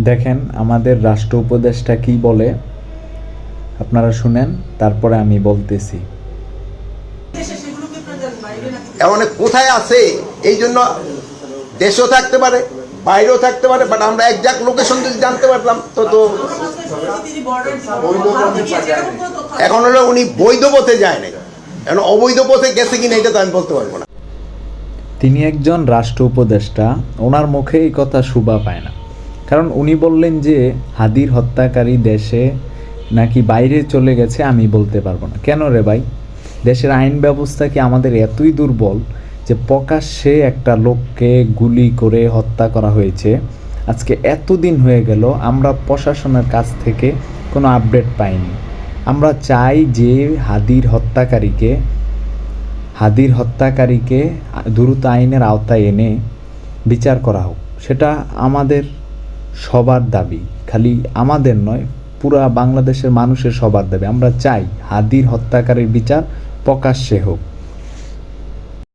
দেখেন আমাদের রাষ্ট্র উপদেষ্টা কি বলে, আপনারা শুনেন, তারপরে আমি বলতেছি। এমন কোথায় আছে, এই জন্য দেশেও থাকতে পারে বাইরেও থাকতে পারে, বাট আমরা একজাক্ট লোকেশন যদি জানতে পারতাম তো এখন হলো উনি বৈধ পথে যায় নাই, এখন অবৈধ পথে গেছে কিনা এটা তো আমি বলতে পারবো না। তিনি একজন রাষ্ট্র উপদেষ্টা, ওনার মুখে এই কথা শোভা পায় না। কারণ উনি বললেন যে হাদির হত্যাকারী দেশে নাকি বাইরে চলে গেছে, আমি বলতে পারবো না। কেন রে ভাই? দেশের আইন ব্যবস্থা কি আমাদের এতই দুর্বল যে প্রকাশ্যে একটা লোককে গুলি করে হত্যা করা হয়েছে, আজকে এতদিন হয়ে গেল আমরা প্রশাসনের কাছ থেকে কোনো আপডেট পাইনি? আমরা চাই যে হাদির হত্যাকারীকে দ্রুত আইনের আওতায় এনে বিচার করা হোক। সেটা আমাদের সবার দাবি, খালি আমাদের নয়, পুরা বাংলাদেশের মানুষের সবার দাবি। আমরা চাই হাদির হত্যাকারীর বিচার প্রকাশ্যে হোক।